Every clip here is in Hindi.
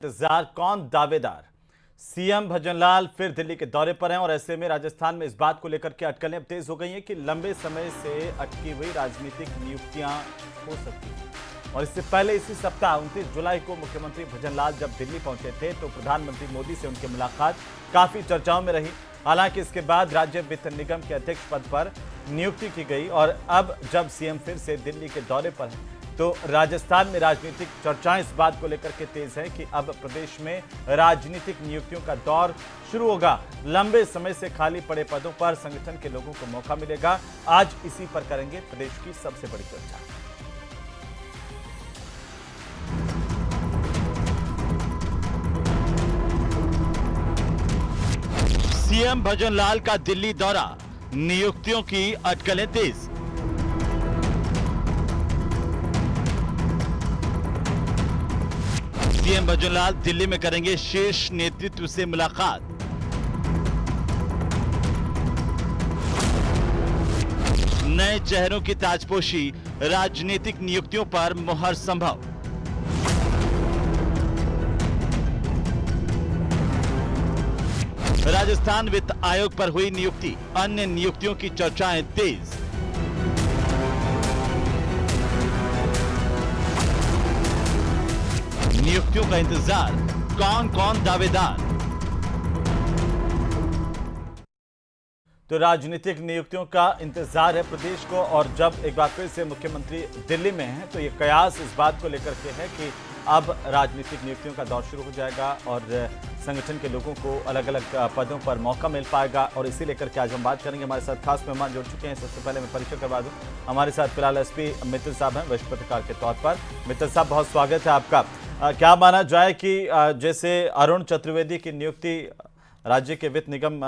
इंतजार कौन दावेदार। सीएम भजनलाल फिर दिल्ली के दौरे पर हैं और ऐसे में राजस्थान में इस बात को लेकर के अटकलें अब तेज हो गई हैं कि लंबे समय से अटकी हुई राजनीतिक नियुक्तियां हो सकती हैं। और इससे पहले इसी सप्ताह 29 जुलाई को मुख्यमंत्री भजनलाल जब दिल्ली पहुंचे थे तो प्रधानमंत्री मोदी से उनकी मुलाकात काफी चर्चाओं में रही। हालांकि इसके बाद राज्य वित्त निगम के अध्यक्ष पद पर नियुक्ति की गई और अब जब सीएम फिर से दिल्ली के दौरे पर हैं तो राजस्थान में राजनीतिक चर्चाएं इस बात को लेकर के तेज है कि अब प्रदेश में राजनीतिक नियुक्तियों का दौर शुरू होगा। लंबे समय से खाली पड़े पदों पर संगठन के लोगों को मौका मिलेगा। आज इसी पर करेंगे प्रदेश की सबसे बड़ी चर्चा। सीएम भजनलाल का दिल्ली दौरा, नियुक्तियों की अटकलें तेज। सीएम भजनलाल दिल्ली में करेंगे शीर्ष नेतृत्व से मुलाकात। नए चेहरों की ताजपोशी, राजनीतिक नियुक्तियों पर मुहर संभव। राजस्थान वित्त आयोग पर हुई नियुक्ति, अन्य नियुक्तियों की चर्चाएं तेज। नियुक्तियों का इंतजार, कौन कौन दावेदार। तो राजनीतिक नियुक्तियों का इंतजार है प्रदेश को और जब एक बार फिर से मुख्यमंत्री दिल्ली में हैं तो ये कयास इस बात को लेकर के है कि अब राजनीतिक नियुक्तियों का दौर शुरू हो जाएगा और संगठन के लोगों को अलग अलग पदों पर मौका मिल पाएगा। और इसी लेकर के आज हम बात करेंगे। हमारे साथ खास मेहमान जुड़ चुके हैं। सबसे पहले मैं परिचय करवा दूं, हमारे साथ फिलहाल एसपी मित्तल साहब हैं, वरिष्ठ पत्रकार के तौर पर। मित्तल साहब, बहुत स्वागत है आपका। क्या माना जाए कि जैसे अरुण चतुर्वेदी की नियुक्ति राज्य के वित्त निगम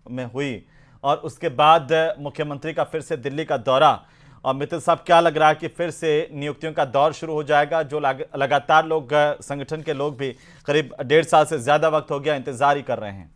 में हुई और उसके बाद मुख्यमंत्री का फिर से दिल्ली का दौरा, और मित्तल साहब क्या लग रहा है कि फिर से नियुक्तियों का दौर शुरू हो जाएगा जो लगातार लोग संगठन के लोग भी करीब 1.5 साल से ज्यादा वक्त हो गया इंतजार ही कर रहे हैं।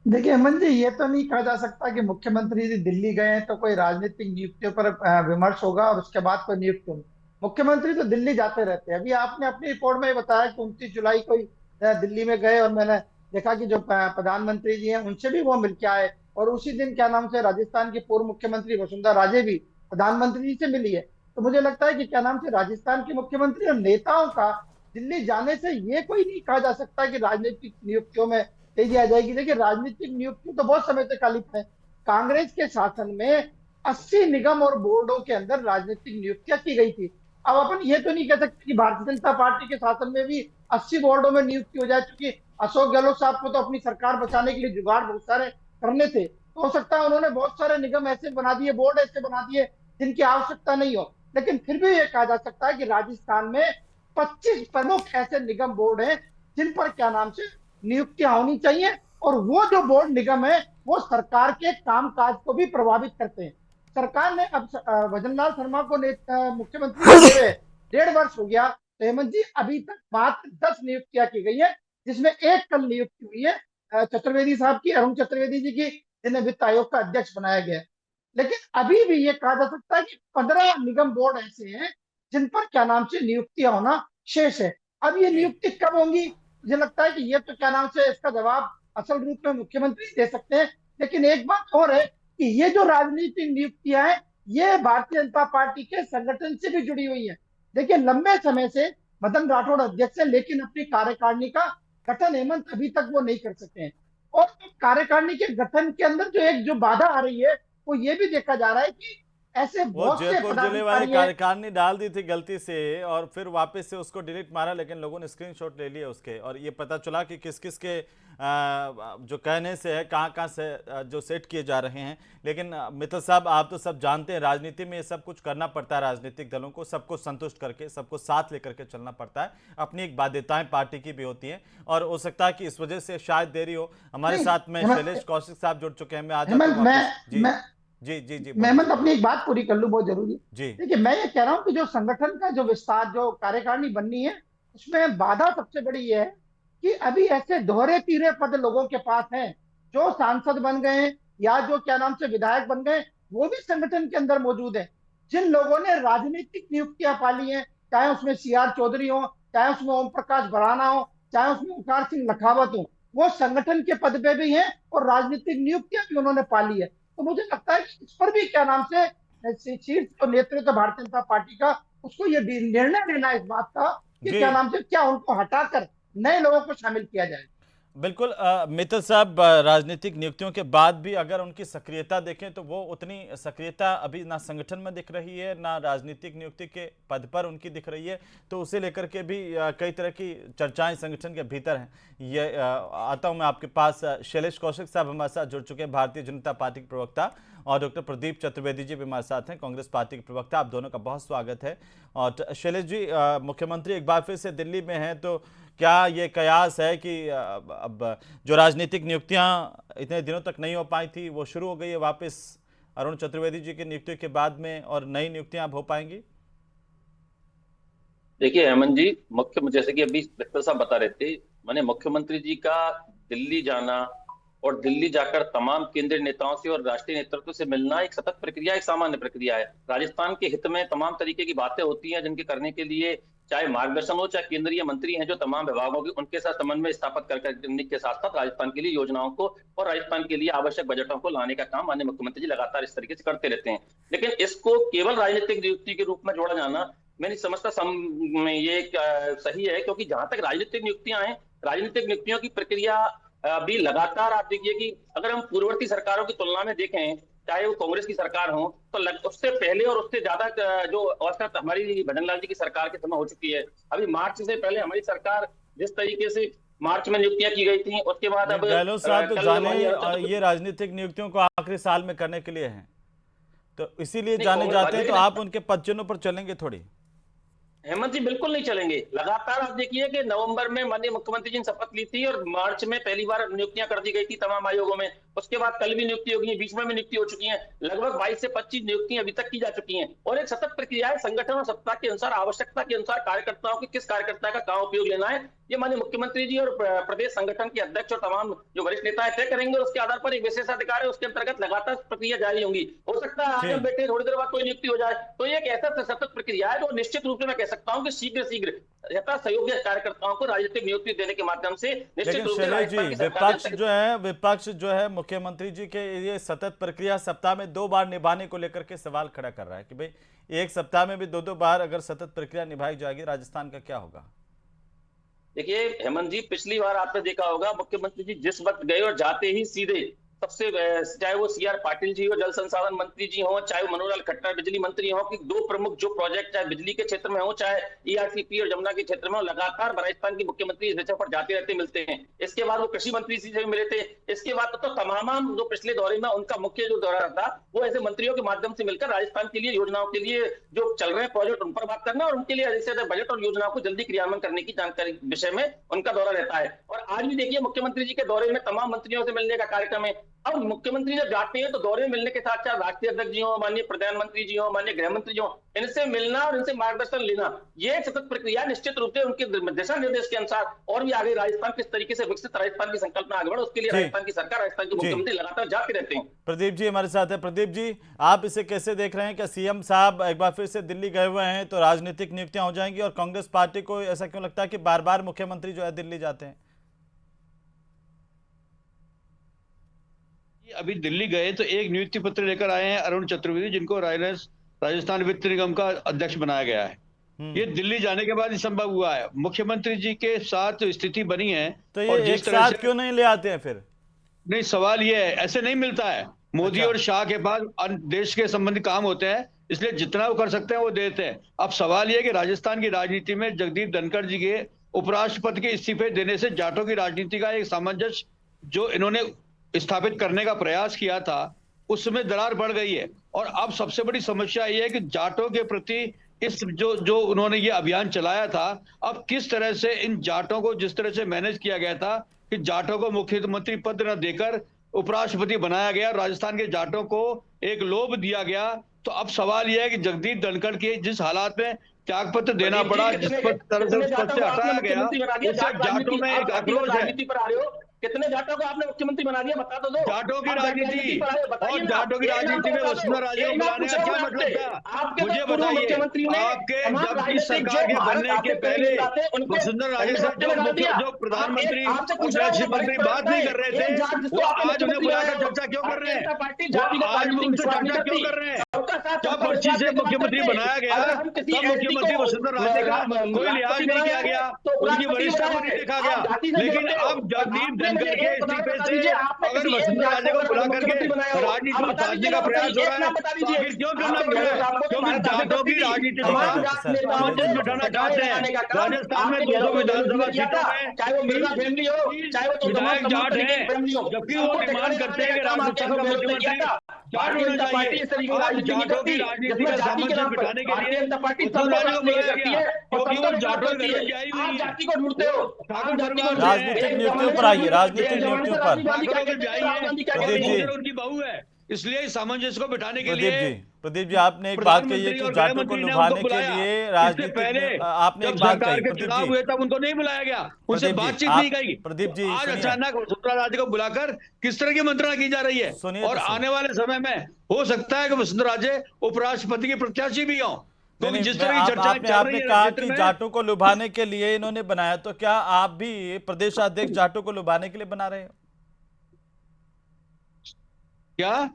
देखिए हेमंत जी, ये तो नहीं कहा जा सकता कि मुख्यमंत्री जी दिल्ली गए हैं तो कोई राजनीतिक नियुक्तियों पर विमर्श होगा और उसके बाद कोई नियुक्ति होगी। मुख्यमंत्री तो दिल्ली जाते रहते हैं। अभी आपने अपनी रिपोर्ट में बताया कि 29 जुलाई को ही दिल्ली में गए और मैंने देखा कि जो प्रधानमंत्री जी हैं उनसे भी वो मिलके आए और उसी दिन क्या नाम से राजस्थान की पूर्व मुख्यमंत्री वसुंधरा राजे भी प्रधानमंत्री जी से मिली है। तो मुझे लगता है कि क्या नाम से राजस्थान के मुख्यमंत्री और नेताओं का दिल्ली जाने से ये कोई नहीं कहा जा सकता कि राजनीतिक नियुक्तियों में तेजी आ जाएगी। देखिए, राजनीतिक नियुक्ति तो बहुत समय से खाली है। कांग्रेस के शासन में 80 निगम और बोर्डों के अंदर राजनीतिक नियुक्तियां की गई थी। अब अपन ये तो नहीं कह सकते कि भारतीय जनता पार्टी के शासन में भी 80 बोर्डों में नियुक्ति हो जाए, क्योंकि अशोक गहलोत साहब को तो अपनी सरकार बचाने के लिए जुगाड़ बहुत सारे करने थे। तो हो सकता है उन्होंने बहुत सारे निगम ऐसे बना दिए, बोर्ड ऐसे बना दिए जिनकी आवश्यकता नहीं हो। लेकिन फिर भी ये कहा जा सकता है कि राजस्थान में 25 प्रमुख ऐसे निगम बोर्ड हैं जिन पर क्या नाम से नियुक्तियां होनी चाहिए, और वो जो बोर्ड निगम है वो सरकार के कामकाज को भी प्रभावित करते हैं। सरकार ने अब भजनलाल शर्मा को मुख्यमंत्री बने हुए 1.5 वर्ष हो गया। तो हेमंत जी, अभी तक मात्र 10 नियुक्तियां की गई है, जिसमें एक कल नियुक्ति हुई है चतुर्वेदी साहब की, अरुण चतुर्वेदी जी की, जिन्हें वित्त आयोग का अध्यक्ष बनाया गया है। लेकिन अभी भी ये कहा जा सकता है कि 15 निगम बोर्ड ऐसे हैं जिन पर क्या नाम से नियुक्तियां होना शेष है। अब ये जी, नियुक्ति कब होंगी, मुझे लगता है कि ये तो क्या नाम से इसका जवाब असल रूप में मुख्यमंत्री दे सकते हैं। लेकिन एक बात और है कि ये जो राजनीतिक नियुक्तियां हैं ये भारतीय जनता पार्टी के संगठन से भी जुड़ी हुई है। देखिए, लंबे समय से मदन राठौड़ अध्यक्ष है, लेकिन अपनी कार्यकारिणी का गठन हेमंत अभी तक वो नहीं कर सके हैं। और कार्यकारिणी के गठन के अंदर जो एक जो बाधा आ रही है वो ये भी देखा जा रहा है कि ऐसे वो बहुत से जयपुर जिले वाले पदाधिकारी हैं। कार्यकारिणी डाल दी थी गलती से और फिर वापस से उसको डिलीट मारा, लेकिन लोगों ने स्क्रीनशॉट ले लिए उसके और ये पता चला कि किस किस के जो कहने से है कहाँ कहाँ से जो सेट किए जा रहे हैं। लेकिन मित्तल साहब, आप तो सब जानते हैं राजनीति में ये सब कुछ करना पड़ता है, राजनीतिक दलों को सबको संतुष्ट करके सबको साथ लेकर के चलना पड़ता है। अपनी एक बाध्यताएं पार्टी की भी होती हैं और हो सकता है कि इस वजह से शायद देरी हो। हमारे नहीं, साथ में शैलेश हेमंत कौशिक साहब जुड़ चुके हैं। मैं आ जाता हेमंत, हूँ वापस। जी मैं जी जी जी, मैं बोलिए। मतलब अपनी एक बात पूरी कर लूं, बहुत जरूरी। जी देखिए, मैं ये कह रहा हूं कि जो संगठन का जो विस्तार, जो कार्यकारिणी बननी है, उसमें बाधा सबसे बड़ी ये है कि अभी ऐसे दोहरे तीरे पद लोगों के पास हैं जो सांसद बन गए हैं या जो क्या नाम से विधायक बन गए, वो भी संगठन के अंदर मौजूद है। जिन लोगों ने राजनीतिक नियुक्तियां पाली हैं, चाहे उसमें सी आर चौधरी हो चाहे उसमें ओम प्रकाश भराना हो, चाहे उसमें ओंकार सिंह लखावत हो, वो संगठन के पद पे भी हैं और राजनीतिक नियुक्तियां भी उन्होंने पाली है। तो मुझे लगता है कि इस पर भी क्या नाम से शीर्ष तो नेतृत्व भारतीय जनता पार्टी का, उसको ये निर्णय लेना है इस बात का कि जी क्या नाम से क्या उनको हटाकर नए लोगों को शामिल किया जाए। बिल्कुल मित्तल साहब, राजनीतिक नियुक्तियों के बाद भी अगर उनकी सक्रियता देखें तो वो उतनी सक्रियता अभी ना संगठन में दिख रही है, ना राजनीतिक नियुक्ति के पद पर उनकी दिख रही है। तो उसे लेकर के भी कई तरह की चर्चाएं संगठन के भीतर हैं। ये आता हूं मैं आपके पास। शैलेश कौशिक साहब हमारे साथ जुड़ चुके हैं, भारतीय जनता पार्टी के प्रवक्ता, और डॉक्टर प्रदीप चतुर्वेदी जी भी हमारे साथ हैं, कांग्रेस पार्टी के प्रवक्ता। आप दोनों का बहुत स्वागत है। और शैलेश जी, मुख्यमंत्री एक बार फिर से दिल्ली में हैं, तो क्या ये कयास है कि अब जो राजनीतिक नियुक्तियां इतने दिनों तक नहीं हो पाई थी वो शुरू हो गई है वापस अरुण चतुर्वेदी जी की नियुक्ति के बाद में, और नई नियुक्तियां अब हो पाएंगी? देखिए हेमंत जी, मुख्य जैसे कि अभी डॉक्टर साहब बता रहे थे, मैंने मुख्यमंत्री जी का दिल्ली जाना और दिल्ली जाकर तमाम केंद्रीय नेताओं से और राष्ट्रीय नेतृत्व से मिलना एक सतत प्रक्रिया, एक सामान्य प्रक्रिया है। राजस्थान के हित में तमाम तरीके की बातें होती हैं जिनके करने के लिए चाहे मार्गदर्शन हो, चाहे केंद्रीय मंत्री हैं जो तमाम विभागों की, उनके साथ समन्वय स्थापित करने के साथ साथ राजस्थान के लिए योजनाओं को और राजस्थान के लिए आवश्यक बजटों को लाने का काम माननीय मुख्यमंत्री जी लगातार इस तरीके से करते रहते हैं। लेकिन इसको केवल राजनीतिक नियुक्ति के रूप में जोड़ा जाना मैं नहीं समझता ये सही है, क्योंकि जहां तक राजनीतिक नियुक्तियां हैं, राजनीतिक नियुक्तियों की प्रक्रिया भी लगातार, आप देखिए कि अगर हम पूर्ववर्ती सरकारों की तुलना में देखें, चाहे वो कांग्रेस की सरकार हो, तो उससे पहले और उससे ज्यादा जो अवस्था हमारी भजनलाल जी की सरकार के समय हो चुकी है। अभी मार्च से पहले हमारी सरकार जिस तरीके से मार्च में नियुक्तियां की गई थी, उसके बाद अब गहलोत साहब तो जाने ये राजनीतिक नियुक्तियों को आखिरी साल में करने के लिए हैं, तो इसीलिए जाने जाते हैं, तो आप उनके पदचिन्हों पर चलेंगे थोड़ी? हेमंत जी, बिल्कुल नहीं चलेंगे। लगातार आप देखिए कि नवंबर में माननीय मुख्यमंत्री जी ने शपथ ली थी और मार्च में पहली बार नियुक्तियां कर दी गई थी तमाम आयोगों में। उसके बाद कल भी नियुक्ति होगी, बीच में भी नियुक्ति हो चुकी है। लगभग 22 से 25 नियुक्तियां अभी तक की जा चुकी हैं और एक सतत प्रक्रिया है। संगठन और सत्ता के अनुसार, आवश्यकता के अनुसार कार्यकर्ताओं के किस कार्यकर्ता का कहां उपयोग लेना है, ये माननीय मुख्यमंत्री जी और प्रदेश संगठन के अध्यक्ष और तमाम जो वरिष्ठ नेता है तय करेंगे। उसके आधार पर एक विशेषाधिकार है, उसके अंतर्गत लगातार प्रक्रिया जारी होंगी। हो सकता है आज हम बैठे थोड़ी देर बाद कोई नियुक्ति हो जाए, तो ये एक ऐसा सतत प्रक्रिया है जो निश्चित रूप से मैं कह सकता हूँ कि शीघ्र यथा सहयोगी कार्यकर्ताओं को राजनीतिक नियुक्ति देने के माध्यम से निश्चित रूप से विपक्ष जो है मुख्यमंत्री जी के ये सतत प्रक्रिया सप्ताह में 2 बार निभाने को लेकर के सवाल खड़ा कर रहा है कि भाई एक सप्ताह में भी 2-2 बार अगर सतत प्रक्रिया निभाई जाएगी, राजस्थान का क्या होगा? देखिए हेमंत जी, पिछली बार आपने देखा होगा मुख्यमंत्री जी जिस वक्त गए और जाते ही सीधे सबसे, चाहे वो सीआर पाटिल जी हो जल संसाधन मंत्री जी हो, चाहे वो मनोहर लाल खट्टर बिजली मंत्री हो, कि दो प्रमुख जो प्रोजेक्ट चाहे बिजली के क्षेत्र में हो, चाहे ईआरसीपी और जमुना के क्षेत्र में हो, लगातार राजस्थान के मुख्यमंत्री इस विषय पर जाते रहते मिलते हैं। इसके बाद वो कृषि मंत्री से भी मिले थे। इसके बाद तो तमाम जो पिछले दौरे में उनका मुख्य जो दौरा था वो ऐसे मंत्रियों के माध्यम से मिलकर राजस्थान के लिए योजनाओं के लिए जो चल रहे हैं प्रोजेक्ट उन पर बात करना और उनके लिए अधिक से अधिक बजट और योजनाओं को जल्दी क्रियान्वयन करने की जानकारी विषय में उनका दौरा रहता है। और आज भी देखिए मुख्यमंत्री जी के दौरे में तमाम मंत्रियों से मिलने का कार्यक्रम है। अब मुख्यमंत्री जब जाते हैं तो दौरे में मिलने के साथ साथ राष्ट्रीय अध्यक्ष जी हो, माननीय प्रधानमंत्री जी हो, माननीय गृह मंत्री जी हो, इनसे मिलना और इनसे मार्गदर्शन लेना, ये एक सतत प्रक्रिया निश्चित रूप से उनके दिशा निर्देश के अनुसार और भी आगे राजस्थान किस तरीके से विकसित राजस्थान की संकल्पना आगे बढ़े, उसके लिए राजस्थान की सरकार, राजस्थान के मुख्यमंत्री लगातार जाते रहते हैं। प्रदीप जी हमारे साथ है। प्रदीप जी, आप इसे कैसे देख रहे हैं? क्या सीएम साहब एक बार फिर से दिल्ली गए हुए हैं तो राजनीतिक नियुक्तियां हो जाएंगी, और कांग्रेस पार्टी को ऐसा क्यों लगता है कि बार बार मुख्यमंत्री जो है दिल्ली जाते हैं? अभी दिल्ली गए तो एक नियुक्ति पत्र लेकर आए हैं अरुण चतुर्वेदी, जिनको राजस्थान वित्त निगम का अध्यक्ष बनाया गया है। ये दिल्ली जाने के बाद ही संभव हुआ है। मुख्यमंत्री जी के साथ स्थिति बनी है तो ये एक साथ क्यों नहीं ले आते हैं फिर? नहीं, सवाल ये है, ऐसे नहीं मिलता है। मोदी और शाह के पास देश के संबंधी काम होते हैं, इसलिए जितना वो कर सकते हैं वो देते हैं। अब सवाल ये कि राजस्थान की राजनीति में जगदीप धनखड़ जी के उपराष्ट्रपति के इस्तीफे देने से जाटों की राजनीति का एक सामंजस्य जो इन्होंने स्थापित करने का प्रयास किया था उसमें दरार बढ़ गई है। और अब सबसे बड़ी समस्या ये है कि जाटों के प्रति इस जो उन्होंने ये अभियान चलाया था, अब किस तरह से इन जाटों को जिस तरह से मैनेज किया गया था कि जाटों को मुख्यमंत्री पद न देकर उपराष्ट्रपति बनाया गया, राजस्थान के जाटों को एक लोभ दिया गया। तो अब सवाल यह है कि जगदीप धनखड़ के जिस हालात में त्यागपत्र देना पड़ा, जिस पर तरह से हटाया गया, उससे जाटों में एक आक्रोश है। कितने जाटों को आपने मुख्यमंत्री बना दिया, बता तो दो। जाटों की आप राजनीति पर आए, बताइए और ना। जाटों की एक नाम राजनीति तो में बता दो। वसुंधरा राजे को एक नाम बुलाने का पूछा क्या हूं मतलब आपसे। था? आपके मुझे तो पूर्व बताइए, मुख्यमंत्रियों ने आपके तमाम जब की राजनीतिक सरकार जो के भारत बनने आपके के करीबी पहले नेता थे, उनको वसुंधरा राजे ठंडे से बस्ते में डाल दिया। जो प्रधानमंत्री आपसे और पूछ रहा हूँ, गृह वरिष्ठ मंत्री बात प्रवक्ता नहीं है, कर रहे एक थे, जाट जिसको वो आपने आज उन्हें मुख्यमंत्री बनाया बुलाकर हो। चर्चा क्यों कर भारतीय रहे हैं? जनता पार्टी वो जातिगत आज राजनीति में उनसे विश्वास नहीं चर्चा क्यों करती। कर रहे हैं? सबका साथ जब सबका पर्ची विश्वास से की बात मुख्यमंत्री करते हैं। बनाया गया, अगर हम किसी तब एसटी मुख्यमंत्री को वसुंधरा राजे का कोई लिहाज राष्ट्रपति नहीं किया बनाया है, गया, तो उनकी उपराष्ट्रपति वरिष्ठता को बनाया नहीं है। देखा आप गया। जाति से लेकिन जोड़ते हो। अब जगदीप आपने मुझे धनखड़ के एक उदाहरण इस्तीफे बता से दीजिए, आपने अगर किसी एक वसुंधरा जाट राजे को को बुला करके मुख्यमंत्री बनाया हो। राजनीति आप को बता साधने दीजिए का ना, प्रयास हो एक रहा है, नाम बता तो दीजिए। आखिर क्यों करना आपके पड़ रहा गहलोत है? साहब को क्योंकि भारत आजाद जाटों करती की थी। राजनीति ठीक है, तमाम ठीक है जाट सर, नेताओं शैलेश को जी वापस बोलिए। बिठाना सजाए चाहते हैं। लगाने का काम राजस्थान में आपके 200 गहलोत विधानसभा ने किया सीटों था। में चाहे वो मिर्जा फैमिली हो, चाहे वो तो विधायक तमाम जाट तरीके हैं, की फैमिली हो, जबकि वो सबको डिमांड ठिकाने करते लगाने हैं का कि काम आपके राजस्थान का गहलोत ने किया मुख्यमंत्री था। जाट भारतीय होना जनता चाहिए। पार्टी इस तरीके की आज राजनीति नहीं जाटों करती, की राजनीति जिसमें का जाति के सामंजस्य नाम पर बिठाने के भारतीय लिए जनता पार्टी वसुंधरा सबको राजे साथ को लेके बुलाया करती गया, है और क्योंकि सबका वो विकास जाटों करती के घर है। में आई आप हुई है। जाति को ढूंढते वो हो। ठाकुर आप जाति को परिवार से है। राजनीतिक एक नियुक्तियों जमाने पर से आइए, राजनीतिक एक जमाने नियुक्तियों से पर। राजीव गांधी क्या ठाकुरों की कहते थे, ब्याही राहुल है, गांधी क्या और प्रदीप कहते जी, थे। वो उनकी बहू है, इसलिए इस सामंजस्य को बिठाने के प्रदीप लिए जी, प्रदीप जी, आपने एक बात कही है प्रधानमंत्री कि और गृह जाटों को मंत्री ने उनको लुभाने के बुलाया। लिए इससे राजनीतिक पहले आपने जब एक बात सरकार कही, के प्रदीप चुनाव जी, हुए तब उनको नहीं बुलाया गया, उनसे प्रदीप जी, बातचीत आप नहीं गई। प्रदीप जी आज सुनिए, अचानक वसुंधरा राजे को बुलाकर किस तरह की मंत्रणा की जा रही है? सुनिए और तो सही। आने वाले समय में हो सकता है कि वसुंधरा राजे उपराष्ट्रपति की प्रत्याशी भी हो, नहीं क्योंकि नहीं, जिस तरह की चर्चाएं आपने चल आपने रही है कहा क्षेत्र कि में। जाटों को लुभाने के लिए इन्होंने बनाया, तो क्या आप भी प्रदेश अध्यक्ष जाटों को लुभाने के लिए बना रहे हो? क्या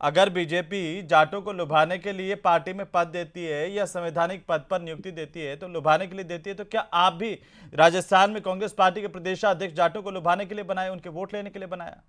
अगर बीजेपी जाटों को लुभाने के लिए पार्टी में पद देती है या संवैधानिक पद पर नियुक्ति देती है, तो लुभाने के लिए देती है, तो क्या आप भी राजस्थान में कांग्रेस पार्टी के प्रदेशाध्यक्ष जाटों को लुभाने के लिए बनाए, उनके वोट लेने के लिए बनाया?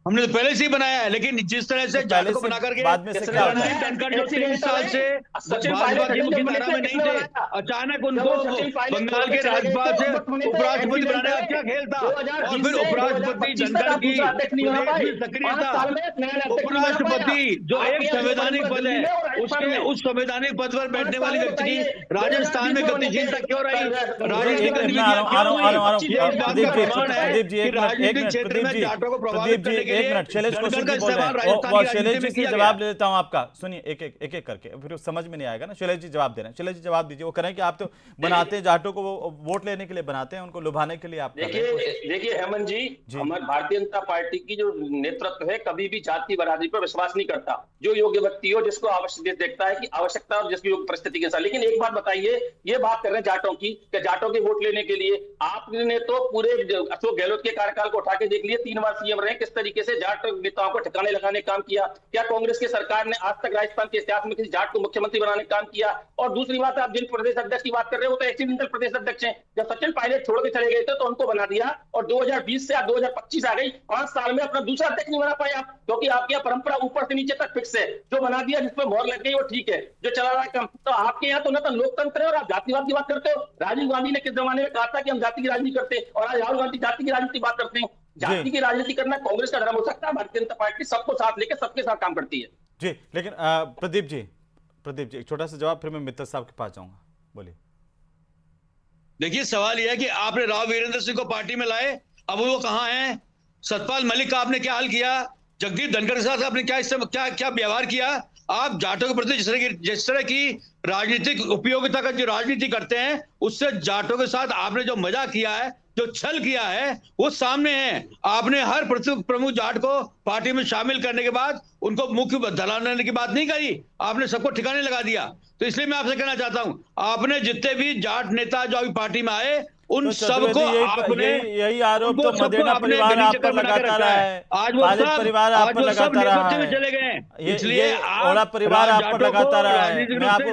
हमने तो पहले से ही बनाया है, लेकिन जिस तरह से तो जाट पहले को से बना करके बाद में से क्या होता है? जगदीप धनखड़ जो 23 साल से सचिन भाजपा पायलट की जब मुख्य बने धारा थे, में नहीं किसने थे, बनाया? अचानक जब उनको वो सचिन पायलट बंगाल छोड़ के के चले गए राज्यपाल थे, से मुख्य बने थे, उपराष्ट्रपति एनसी बनाने का डंडा क्या खेल था? 2020 और फिर से उपराष्ट्रपति 2025 तक धनखड़ आप की दूसरा अध्यक्ष नहीं बना प्रदेश पाए। में 5 सक्रियता, साल में नया अध्यक्ष नहीं बना पाया। उपराष्ट्रपति जो आपके एक यहाँ संवैधानिक पद दिल्ली है, में और राजस्थान उसके में उस संवैधानिक पद पर 5 बैठने साल वाले में व्यक्ति की बताइए, राजस्थान में 2020 गतिशीलता क्यों रही? एक राजनीतिक मिनट में गतिविधियां क्यों हुई? ये इस बात प्रदीप का जी, प्रमाण है प्रदीप जी, कि एक राजनीतिक मिनट, क्षेत्र प्रदीप में जी, जाटों को प्रदीप प्रभावित जी, करने के एक लिए मिनट, शैलेश धनखड़ कौशिक का जी बोल रहे इस्तेमाल हैं, राजस्थान वो की शैलेश राजनीति जी में से किया जवाब गया। ले लेता हूं आपका, सुनिए एक एक करके, फिर समझ में नहीं आएगा ना। शैलेश जी जवाब दे रहे हैं, शैलेश जी जवाब दीजिए। वो कह रहे हैं कि आप तो बनाते हैं जाटों को, वो वोट लेने के लिए बनाते हैं, उनको लुभाने के लिए आप कर रहे हैं कोशिश। देखिए हेमंत जी, हमारी भारतीय जनता पार्टी की जो नेतृत्व है कभी भी जाति बरादरी पर विश्वास नहीं करता। जो योग्य व्यक्ति हो, जिसको आवश्यक देखता है कि आवश्यकता और जिसकी योग्य परिस्थिति के साथ। लेकिन एक बात बताइए, ये बात कर रहे हैं जाटों की कि जाटों के वोट लेने के लिए आपने तो पूरे अशोक गहलोत के कार्यकाल को उठा के देख लिए, 3 बार सीएम रहे, किस तरीके से जाट नेताओं को ठिकाने लगाने का काम किया। क्या कांग्रेस की सरकार ने आज तक राजस्थान के इतिहास में किसी जाट को मुख्यमंत्री बनाने का काम किया? और दूसरी बात, आप जिन प्रदेश अध्यक्ष की बात कर रहे हो, वो तो एक्सीडेंटल प्रदेश अध्यक्ष हैं। जब सचिन पायलट छोड़ के चले गए थे तो उनको बना दिया, और 2020 से 2025 आ गई, 5 साल में अपना दूसरा अध्यक्ष नहीं बना पाए आप, क्योंकि आपके यहाँ परंपरा ऊपर से नीचे तक फिक्स है। जो बना दिया, जिसमें मोहर लग गई, वो ठीक है, जो चला रहा है कम। तो आपके यहाँ तो ना तो लोकतंत्र है और आप जातिवाद की बात करते हो। राजीव गांधी ने किस जमाने में कहा था कि हम जाति की राजनीति करते हैं, और आज राहुल गांधी जाति की राजनीति बात करते हैं। जाति की राजनीति करना कांग्रेस का धर्म हो सकता है, भारतीय जनता पार्टी सबको साथ लेकर सबके साथ काम करती है। जी, लेकिन प्रदीप जी, एक छोटा सा जवाब, फिर मैं मित्तल साहब के पास जाऊंगा, बोलिए। देखिए, सवाल यह है कि आपने राव वीरेंद्र सिंह को पार्टी में लाए, अब वो कहां हैं? सतपाल मलिक का आपने क्या हाल किया? जगदीप धनखड़ के साथ आपने क्या व्यवहार किया? आप जाटों के प्रति जिस तरह की राजनीतिक उपयोगिता का जो राजनीति करते हैं, उससे जाटों के साथ आपने जो मजाक किया है, जो छल किया है, वो सामने है। आपने हर प्रमुख जाट को पार्टी में शामिल करने के बाद उनको मुख्य दलाने की बात नहीं करी, आपने सबको ठिकाने लगा दिया। तो इसलिए मैं आपसे कहना चाहता हूं, आपने जितने भी जाट नेता जो अभी पार्टी में आए, उन तो सबको आपने यही आरोप तो मदेना परिवार आप पर लगाता रहा है, पायलट परिवार आप पर लगाता रहा है, चले गए, इसलिए ओला परिवार आप पर लगाता रहा है। मैं आपको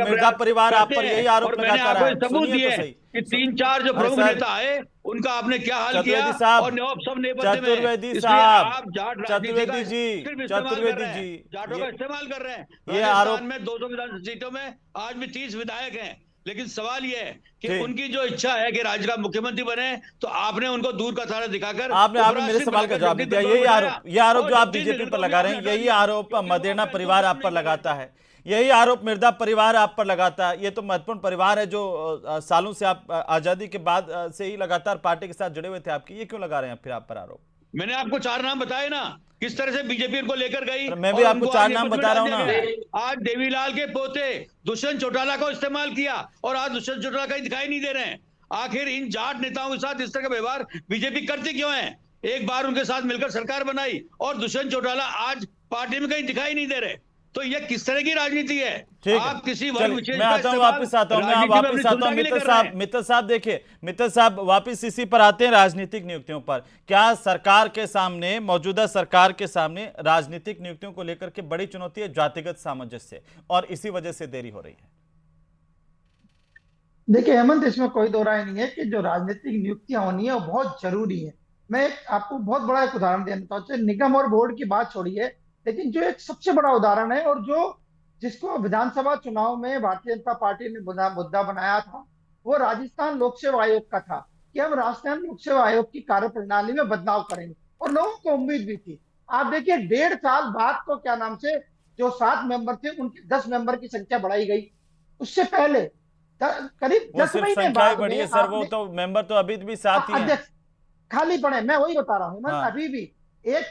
मिर्जा परिवार आप पर यही आरोप लगाता रहा है। सबूत दिए कि 3-4 जो प्रमुख नेता आए, उनका आपने क्या हाल किया, और सब चतुर्वेदी साहब, चतुर्वेदी जी जाटों का इस्तेमाल कर रहे हैं। ये आरोप में 200 विधानसभा सीटों में आज भी 30 विधायक हैं, लेकिन सवाल यह है कि उनकी जो इच्छा है कि राज्य का मुख्यमंत्री बने, तो आपने उनको दूर का तारा दिखाकर आपने मेरे सवाल का जवाब नहीं दिया। यही आरोप जो आप बीजेपी पर लगा रहे हैं, यही आरोप मदेना परिवार आप पर लगाता है, यही आरोप मिर्जा परिवार आप पर लगाता है। ये तो महत्वपूर्ण परिवार है जो सालों से आप आजादी के बाद से ही लगातार पार्टी के साथ जुड़े हुए थे आपकी, ये क्यों लगा रहे हैं फिर आप पर आरोप? मैंने आपको 4 नाम बताए ना, किस तरह से बीजेपी उनको लेकर गई। मैं भी आपको 4 नाम बता रहा हूं ना। आज देवीलाल के पोते दुष्यंत चौटाला को इस्तेमाल किया, और आज दुष्यंत चौटाला कहीं दिखाई नहीं दे रहे हैं। आखिर इन जाट नेताओं के साथ इस तरह का व्यवहार बीजेपी करती क्यों है? एक बार उनके साथ मिलकर सरकार बनाई और दुष्यंत चौटाला आज पार्टी में कहीं दिखाई नहीं दे रहे। तो ये किस तरह की राजनीति है? ठीक है, आप किसी वर्ग चलिए, विशेष मैं का आता हूँ, इस्तेमाल वापस आता हूँ, मैं राजनीति में वापस अपनी आता हूँ। सुविधा के लिए कर रहे हैं। मित्तल साहब देखिए, मित्तल साहब वापस इसी पर आते हैं, राजनीतिक नियुक्तियों पर। क्या सरकार के सामने, मौजूदा सरकार के सामने राजनीतिक नियुक्तियों को लेकर के बड़ी चुनौती है जातिगत सामंजस्य, और इसी वजह से देरी हो रही है? देखिए हेमंत, इसमें कोई दो राय नहीं है कि जो राजनीतिक नियुक्तियां होनी है वो बहुत जरूरी है। मैं आपको बहुत बड़ा एक उदाहरण देना चाहता हूँ। निगम और बोर्ड की बात छोड़िए, लेकिन जो एक सबसे बड़ा उदाहरण है और जो जिसको विधानसभा चुनाव में भारतीय जनता पार्टी ने मुद्दा बनाया था, वो राजस्थान लोक सेवा आयोग का था कि हम राजस्थान लोक सेवा आयोग की कार्यप्रणाली में बदलाव करेंगे, और लोगों को उम्मीद भी थी। आप देखिए 1.5 साल बाद तो क्या नाम से जो 7 मेंबर थे उनके 10 मेंबर की संख्या बढ़ाई गई। उससे पहले करीब वो 10 सिर्फ महीने संख्या ही बाद बढ़ी में है सर, वो आपने तो मेंबर तो अभी भी साथ ही हैं। अध्यक्ष खाली पड़े, मैं वही बता रहा हूँ हेमंत। हाँ, अभी भी एक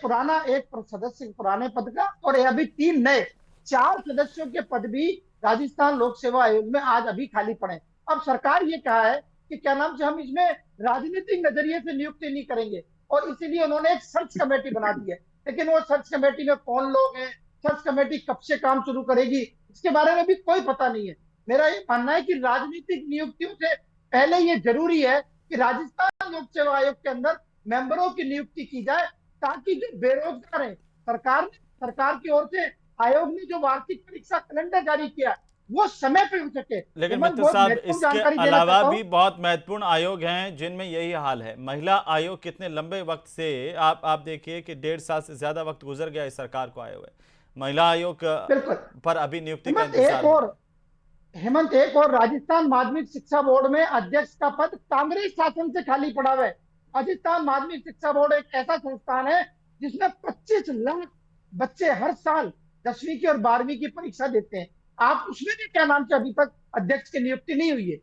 सदस्य पुराने पद का, और अभी 3 नए 4 सदस्यों के पद भी राजस्थान लोक सेवा आयोग में आज अभी खाली पड़े। अब सरकार ये कहा है कि क्या नाम से हम इसमें राजनीतिक नजरिए से नियुक्ति नहीं करेंगे, और इसीलिए उन्होंने एक सर्च कमेटी बना दी है। लेकिन वो सर्च कमेटी में कौन लोग हैं, सर्च कमेटी कब से काम शुरू करेगी, इसके बारे में भी कोई पता नहीं है। मेरा ये मानना है कि राजनीतिक नियुक्तियों से पहले ये जरूरी है कि राजस्थान लोक सेवा आयोग के अंदर मेंबरों की नियुक्ति की जाए, ताकि जो बेरोजगार है, सरकार की ओर से आयोग ने जो वार्षिक परीक्षा कैलेंडर जारी किया वो समय पे हो सके। लेकिन हेमंत, मित्र बहुत साहब, महत्वपूर्ण इसके जानकारी देना अलावा चाहता हूं। भी बहुत महत्वपूर्ण आयोग हैं जिनमें यही हाल है। महिला आयोग कितने लंबे वक्त से, आप देखिए कि 1.5 साल से ज्यादा वक्त गुजर गया इस सरकार को आए हुए। महिला आयोग बिल्कुल पर अभी नियुक्ति का हेमंत, इंतजार है। एक और राजस्थान माध्यमिक शिक्षा बोर्ड में अध्यक्ष का पद कांग्रेस शासन से खाली पड़ा हुआ है। राजस्थान माध्यमिक शिक्षा बोर्ड एक ऐसा संस्थान है जिसमें 25 लाख बच्चे हर साल 10वीं की और 12वीं की परीक्षा देते हैं। आप उसमें भी क्या नाम से अभी तक अध्यक्ष की नियुक्ति नहीं हुई है।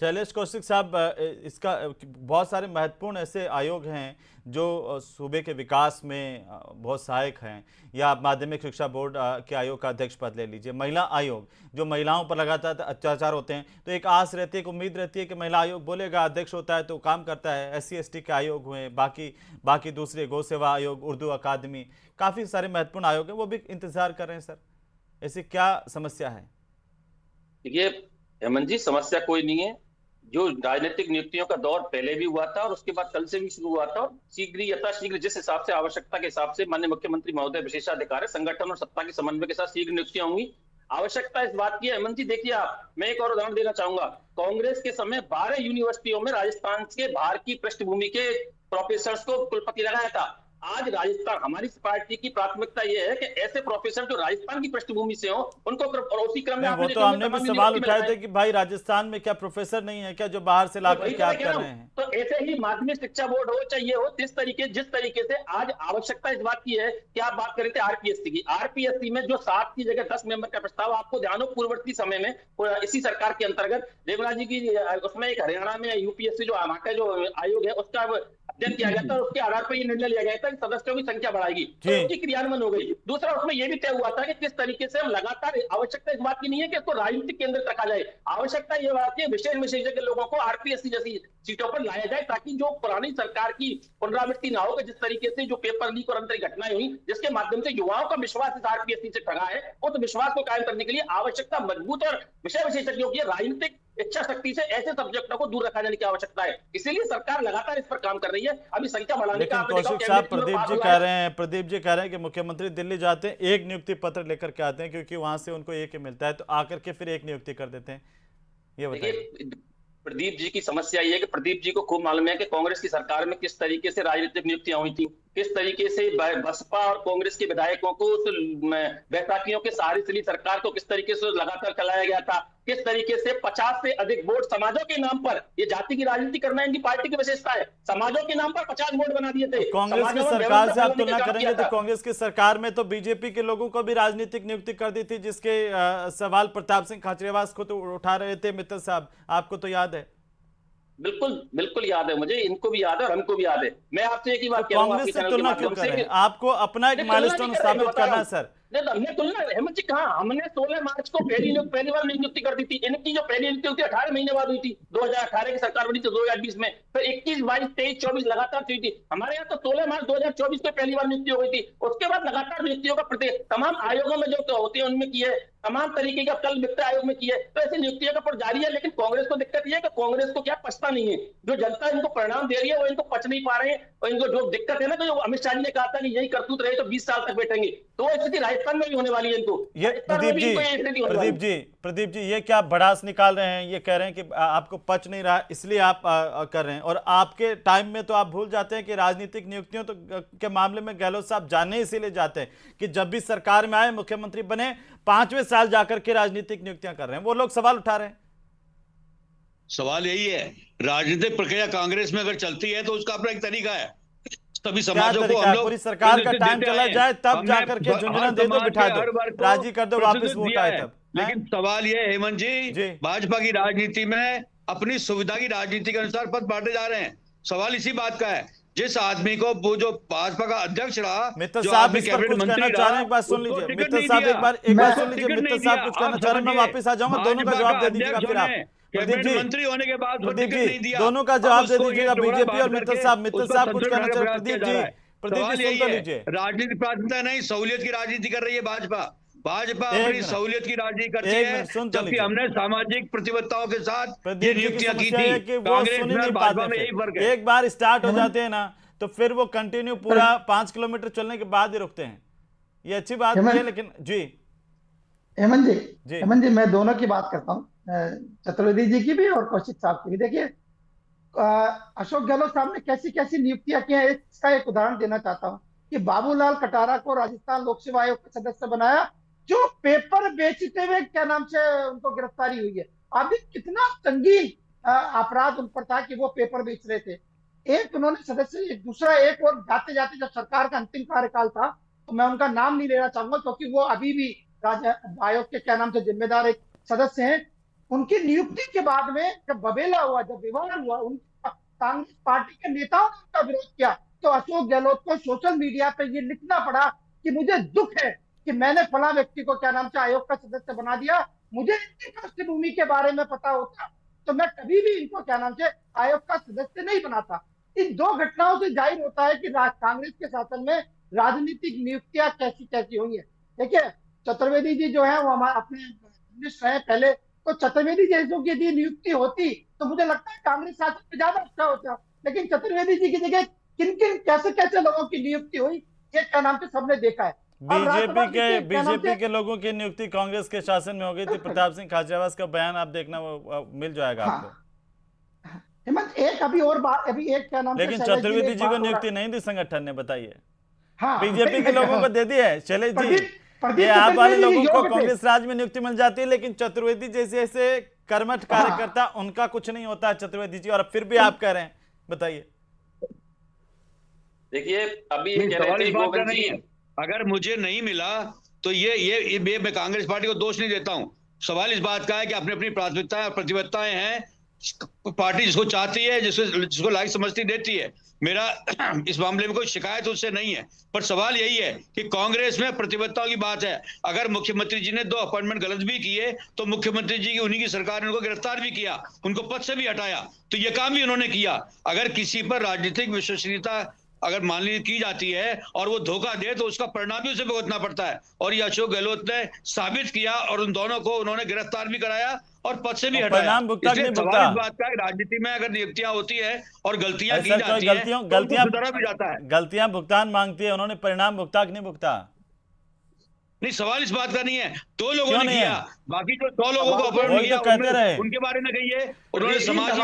शैलेश कौशिक साहब, इसका बहुत सारे महत्वपूर्ण ऐसे आयोग हैं जो सूबे के विकास में बहुत सहायक हैं, या आप माध्यमिक शिक्षा बोर्ड के आयोग का अध्यक्ष पद ले लीजिए। महिला आयोग, जो महिलाओं पर लगातार अत्याचार होते हैं, तो एक आस रहती है, एक उम्मीद रहती है कि महिला आयोग बोलेगा, अध्यक्ष होता है तो काम करता है। SC ST के आयोग हुए, बाकी दूसरे गौ सेवा आयोग, उर्दू अकादमी, काफ़ी सारे महत्वपूर्ण आयोग हैं, वो भी इंतजार कर रहे हैं। सर, ऐसी क्या समस्या है? देखिए हेमंत जी, समस्या कोई नहीं है। जो राजनीतिक नियुक्तियों का दौर पहले भी हुआ था और उसके बाद कल से भी शुरू हुआ था, और शीघ्र यथाशीघ्र जिस हिसाब से आवश्यकता के हिसाब से माननीय मुख्यमंत्री महोदय विशेषाधिकार है, संगठन और सत्ता के समन्वय के साथ शीघ्र नियुक्तियां होंगी। आवश्यकता इस बात की है हेमंत जी। देखिए मैं एक और उदाहरण देना चाहूंगा। कांग्रेस के समय 12 यूनिवर्सिटियों में राजस्थान के बाहर की पृष्ठभूमि के प्रोफेसर को कुलपति लगाया था। आज राजस्थान, हमारी पार्टी की प्राथमिकता यह है कि ऐसे प्रोफेसर जो राजस्थान की पृष्ठभूमि से हो उनको, और उसी क्रम में वो तो हमने भी सवाल उठाए थे कि भाई राजस्थान में क्या प्रोफेसर नहीं है क्या, जो बाहर से लाकर क्या कर रहे हैं? तो ऐसे ही माध्यमिक शिक्षा बोर्ड हो चाहिए हो, जिस तरीके से आज आवश्यकता इस बात की है कि आप बात करें थे RPSC की। RPSC में जो 7 की जगह 10 मेंबर का प्रस्ताव, आपको ध्यान हो पूर्ववर्ती समय में इसी सरकार के अंतर्गत देवराज जी की, उसमें एक हरियाणा में UPSC जो वहां का जो आयोग है उसका अध्ययन किया गया था, और उसके आधार पर यह निर्णय लिया गया था कि सदस्यों की संख्या बढ़ाएगी, तो उसकी क्रियान्वयन हो गई। दूसरा, उसमें यह भी तय हुआ था कि किस तरीके से हम लगातार, आवश्यकता इस बात की नहीं है कि इसको राजनीतिक केंद्र रखा जाए, आवश्यकता यह बात है विशेषज्ञ लोगों को RPSC जैसी सीटों पर लाया जाए, ताकि जो पुरानी सरकार की पुनरावृत्ति ना हो, कि जिस तरीके से जो पेपर लीक और अंतरिक घटनाएं हुई जिसके माध्यम से युवाओं का विश्वास इस RPSC से ठगा है, उस विश्वास को कायम करने के लिए आवश्यकता मजबूत और विषय विशेषज्ञों की राजनीतिक इच्छा शक्ति से ऐसे सब्जेक्टों को दूर रखा जाने की आवश्यकता है। इसीलिए सरकार लगातार इस पर काम कर रही है। अभी संख्या बढ़ाने का, लेकिन कौशिक साहब, प्रदीप जी कह रहे हैं कि मुख्यमंत्री दिल्ली जाते हैं, एक नियुक्ति पत्र लेकर के आते हैं, क्योंकि वहां से उनको एक ही मिलता है, तो आकर के फिर एक नियुक्ति कर देते हैं। ये बताइए। प्रदीप जी की समस्या ये है कि प्रदीप जी को खूब मालूम है कि कांग्रेस की सरकार में किस तरीके से राजनीतिक नियुक्तियां हुई थी, किस तरीके से बसपा और कांग्रेस के विधायकों को उस बैसाखियों के सहारे से सरकार को किस तरीके से लगातार चलाया गया था, किस तरीके से 50 से अधिक वोट समाजों के नाम पर, ये जाति की राजनीति करना इनकी पार्टी की विशेषता है, समाजों के नाम पर 50 वोट बना दिए थे। कांग्रेस की सरकार से आप तुलना करेंगे तो कांग्रेस की सरकार में तो बीजेपी के लोगों को भी राजनीतिक नियुक्ति कर दी थी, जिसके सवाल प्रताप सिंह खाचरियावास को तो उठा रहे थे मित्तल साहब, आपको तो याद है। बिल्कुल याद है मुझे, इनको भी याद है और हमको भी याद है। मैं आपसे एक ही बात कह रहा हूं, कांग्रेस से तुलना क्यों कर रहे हैं? आपको अपना एक माइलस्टोन स्थापित करना है सर। नहीं तो हमने तुलना हेमंत जी कहा, हमने 16 मार्च को पहली बार नियुक्ति कर दी थी। इनकी जो पहली नियुक्ति 18 महीने बाद हुई थी, 2018 की सरकार बनी थी 2020 में, फिर 21, 22, 23, 24 लगातार हुई थी। हमारे यहाँ तो 16 मार्च 2024 को पहली बार नियुक्ति हो गई थी। उसके बाद लगातार नियुक्तियों का तमाम आयोगों में जो होती है उनमें की है, तमाम तरीके का, कल वित्त आयोग में की है। तो ऐसी नियुक्तियों का जारी है। लेकिन कांग्रेस को दिक्कत यह है कि कांग्रेस को क्या पछता नहीं है, जो जनता इनको परिणाम दे रही है वो इनको पच नहीं पा रहे हैं। और इनको जो दिक्कत है ना, जो अमित शाह जी ने कहा था कि यही करतूत रहे तो 20 साल तक बैठेंगे, तो वो स्थिति राजस्थान में भी होने वाली है इनको। ये प्रदीप जी ये क्या भड़ास निकाल रहे हैं? ये कह रहे हैं कि आपको पच नहीं रहा इसलिए आप कर रहे हैं, और आपके टाइम में तो आप भूल जाते हैं कि राजनीतिक नियुक्तियों तो के मामले में गहलोत साहब जानने इसीलिए जाते हैं कि जब भी सरकार में आए, मुख्यमंत्री बने, 5वें साल जाकर के राजनीतिक नियुक्तियां कर रहे हैं। वो लोग सवाल उठा रहे हैं। सवाल यही है, राजनीतिक प्रक्रिया कांग्रेस में अगर चलती है तो उसका अपना एक तरीका है। सभी समाजों को हम लोग पूरी सरकार का टाइम चला जाए तब जाकर के झुंझुनू दे दो, बिठा दो, राजी कर दो, वापस वोट आए तब। लेकिन सवाल ये है हेमंत जी, भाजपा की राजनीति में अपनी सुविधा की राजनीति के अनुसार पद बांटे जा रहे हैं। सवाल इसी बात का है, जिस आदमी को वो जो भाजपा का अध्यक्ष रहा, मित्तल साहब इस पर कुछ कहना चाह रहे हैं, एक बात सुन लीजिए। मित्तल साहब एक बार सुन लीजिए। मित्तल साहब कुछ कहना चाह रहे हैं, मैं वापस आ जाऊंगा, दोनों का जवाब दे दीजिएगा फिर आप। प्रदीप जी, मंत्री होने के बाद प्रदीप जी दोनों का जवाब दे दीजिएगा, बीजेपी और मित्तल साहब कुछ कहना चाह रहे हैं। प्रदीप जी सुन तो लीजिए। राजनीति प्राथमिकता नहीं, सहूलियत की राजनीति कर रही है भाजपा। भाजपा अपनी सहूलियत की राजनीति करती है, जबकि हमने सामाजिक प्रतिबद्धताओं के साथ ये नियुक्तियां की थी। कांग्रेस में भाजपा में यही फर्क है। एक बार स्टार्ट हो जाते हैं ना तो फिर वो कंटिन्यू पूरा 5 किलोमीटर चलने के बाद ही रुकते हैं। ये अच्छी बात है। लेकिन जी हेमंत जी मैं दोनों की बात करता हूँ, चतुर्वेदी जी की भी और कौशिक साहब की भी। देखिए अशोक गहलोत साहब ने कैसी कैसी नियुक्तियां की हैं, इसका एक उदाहरण देना चाहता हूं कि बाबूलाल कटारा को राजस्थान लोक सेवा आयोग का सदस्य बनाया, जो पेपर बेचते हुए क्या नाम से उनको गिरफ्तारी हुई है। अभी कितना संगीन अपराध उन पर था कि वो पेपर बेच रहे थे। एक उन्होंने सदस्य, दूसरा एक और जाते जाते जब सरकार का अंतिम कार्यकाल था, तो मैं उनका नाम नहीं लेना चाहूंगा क्योंकि वो अभी भी आयोग के क्या नाम से जिम्मेदार एक सदस्य हैं। उनकी नियुक्ति के बाद में जब बबेला हुआ, जब विवाद हुआ, कांग्रेस पार्टी के नेताओं ने उनका विरोध किया, तो अशोक गहलोत को सोशल मीडिया पे ये लिखना पड़ा कि मुझे दुख है कि मैंने फला व्यक्ति को क्या नाम से आयोग का सदस्य बना दिया। मुझे इनकी पृष्ठभूमि के बारे में पता होता तो मैं कभी भी इनको क्या नाम से आयोग का सदस्य नहीं बनाता। इन दो घटनाओं से जाहिर होता है कि कांग्रेस के शासन में राजनीतिक नियुक्तियां कैसी कैसी हुई है। देखिए चतुर्वेदी जी जो है वो हमारे अपने मिनिस्टर हैं पहले, तो चतुर्वेदी जैसों की यदि नियुक्ति होती तो मुझे लगता है कांग्रेस शासन में ज्यादा अच्छा होता। लेकिन चतुर्वेदी जी की जगह किन किन कैसे कैसे लोगों की नियुक्ति हुई, ये क्या नाम से सबने देखा है। बीजेपी के लोगों की नियुक्ति कांग्रेस के शासन में हो गई थी। प्रताप सिंह खाचरियावास का बयान आप देखना, वो मिल जाएगा आपको। हेमंत एक अभी और बात, अभी एक क्या नाम, लेकिन चतुर्वेदी जी को नियुक्ति नहीं दी संगठन ने, बताइए। बीजेपी के लोगों को दे दी है शैलेश जी, ये आप वाले लोगों को कांग्रेस राज में नियुक्ति मिल जाती है, लेकिन चतुर्वेदी जैसे ऐसे कर्मठ कार्यकर्ता उनका कुछ नहीं होता है चतुर्वेदी जी, और फिर भी आप कह रहे हैं, बताइए। देखिए अभी गोविंद जी, अगर मुझे नहीं मिला तो ये मैं कांग्रेस पार्टी को दोष नहीं देता हूं। सवाल इस बात का है कि अपनी अपनी प्राथमिकताएं और प्रतिबद्धताएं हैं, पार्टी जिसको चाहती है, जिसको लायक समझती देती है। मेरा इस मामले में कोई शिकायत उससे नहीं है, पर सवाल यही है कि कांग्रेस में प्रतिबद्धताओं की बात है। अगर मुख्यमंत्री जी ने 2 अपॉइंटमेंट गलत भी किए तो मुख्यमंत्री जी की उन्हीं की सरकार ने उनको गिरफ्तार भी किया, उनको पद से भी हटाया, तो ये काम भी उन्होंने किया। अगर किसी पर राजनीतिक विश्वसनीयता अगर मान ली की जाती है और वो धोखा दे तो उसका परिणाम भी उसे भुगतना पड़ता है, और ये अशोक गहलोत ने साबित किया, और उन दोनों को उन्होंने गिरफ्तार भी कराया और पद से भी हटाया। इसलिए सवाल इस बात का राजनीति में अगर नियुक्तियां होती है और गलतियां की जाती है, गलतियां भुगतान मांगती है, उन्होंने परिणाम भुगता कि नहीं भुगता? नहीं, सवाल इस बात का नहीं है। 2 लोगों ने किया, बाकी जो 100 लोगों को अपॉइंट किया उनके बारे में कहिए, उन्होंने सामाजिक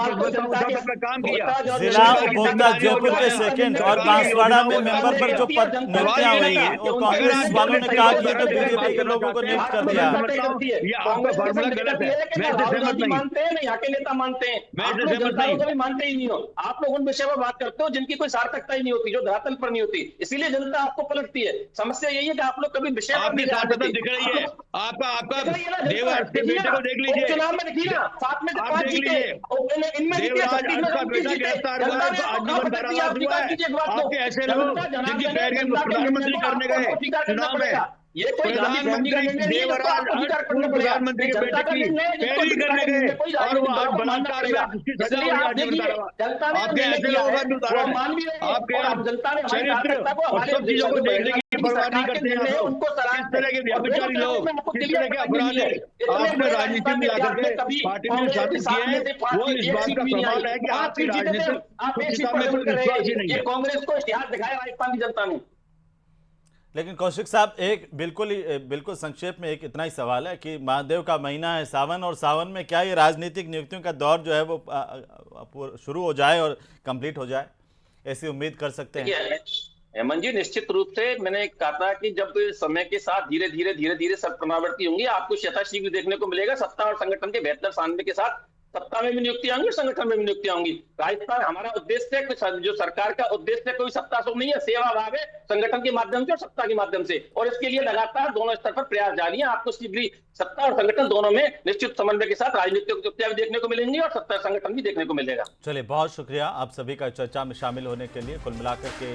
अपना काम किया। जिला उपभोक्ता जयपुर के सेकंड और बांसवाड़ा में मेंबर पर जो नियुक्तियां हुई है वो कांग्रेस वालों ने कहा कि तो बीजेपी के लोगों को नियुक्त कर दिया। ये आपका फॉर्मूला गलत है, मैं इससे सहमत नहीं। मानते हैं यहाँ के नेता मानते हैं, मैं इससे सहमत नहीं। कभी मानते ही नहीं हो। आप लोग उन विषय पर बात करते हो जिनकी कोई सार्थकता ही नहीं होती, जो धरातल पर नहीं होती, इसीलिए जनता आपको पलटती है। समस्या यही है कि आप लोग कभी विषय पर नहीं सार्थकता दिख रही है। आपका देवराज के बेटे को देख लीजिए, चुनाव में देखिए ना, साथ में आप देख लीजिए, देवराज का बेटा गिरफ्तार हुआ है तो आजीवन कारावास हुआ है। आपके ऐसे लोग जिनकी पैरवी प्रधानमंत्री करने गए चुनाव में, ये कोई गांधी फैमिली का निर्णय नहीं है, जिसको आपको विचार करना पड़ेगा। प्रधानमंत्री के जनता बेटे का की निर्णय है, जिसको पैरवी विचार करने करना गए है, कोई और वो राजनीतिक आज दलों को मानना बलात्कार में पड़ेगा। उसकी सजा इसलिए हुई, आप आज ये देखिए, बता रहा हूं। जनता ने आपके निर्णय ऐसे किया लोगों है, का उदाहरण वो है, मानवीय है, आपके और अब जनता ने हमारी चरित्र सार्थकता को और हमारे सब चीजों को देखने की परवाह नहीं करते हैं आप निर्णय लोग। उनको सलाह किस तरह के है। और व्यभिचारी बेगूसराय लोग, में आपको किस क्लियर तरह के पता नहीं अपराधी है, इतने आपने बड़े राजनीति राजस्थान में के ला इतिहास करके में कभी पार्टी में कांग्रेस की शामिल किए साथ में हैं, से पांच वो की इस एक बात सीट का भी नहीं आई। प्रमाण है कि 5 आपकी सीट जीते थे, राजनीतिक आप एक सीट शुद्धता पर में जरूर कोई कर रहे विश्वास ही हैं। नहीं ये है। कांग्रेस को इतिहास दिखाया राजस्थान की जनता ने। लेकिन कौशिक साहब, एक बिल्कुल संक्षेप में एक इतना ही सवाल है कि महादेव का महीना है सावन, और सावन में क्या ये राजनीतिक नियुक्तियों का दौर जो है वो शुरू हो जाए और कंप्लीट हो जाए, ऐसी उम्मीद कर सकते हैं? देखिए हेमंत जी, निश्चित रूप से मैंने कहा था कि जब समय के साथ धीरे धीरे सब पुनरावृत्ति होंगी, आपको यथाशीघ्र देखने को मिलेगा। सत्ता और संगठन के बेहतर सामने के साथ सत्ता में भी नियुक्ति आएंगी, संगठन में भी नियुक्ति होंगी। राजस्थान हमारा उद्देश्य है, जो सरकार का उद्देश्य कोई सत्ता सो नहीं है, सेवा भाव है संगठन के माध्यम से और सत्ता के माध्यम से, और इसके लिए लगातार दोनों स्तर पर प्रयास जारी है। आपको शीघ्र सत्ता और संगठन दोनों में निश्चित समन्वय के साथ राजनीतिक नियुक्तियां भी देखने को मिलेंगी और सत्ता संगठन भी देखने को मिलेगा। चलिए, बहुत शुक्रिया आप सभी का चर्चा में शामिल होने के लिए। कुल मिलाकर के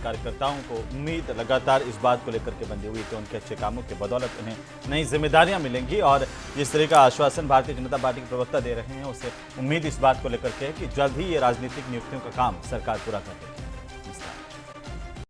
कार्यकर्ताओं को उम्मीद लगातार इस बात को लेकर के बंधी हुई कि उनके अच्छे कामों के बदौलत उन्हें नई जिम्मेदारियां मिलेंगी, और जिस तरह का आश्वासन भारतीय जनता पार्टी के प्रवक्ता दे रहे हैं, उससे उम्मीद इस बात को लेकर के है कि जल्द ही ये राजनीतिक नियुक्तियों का काम सरकार पूरा करेगी।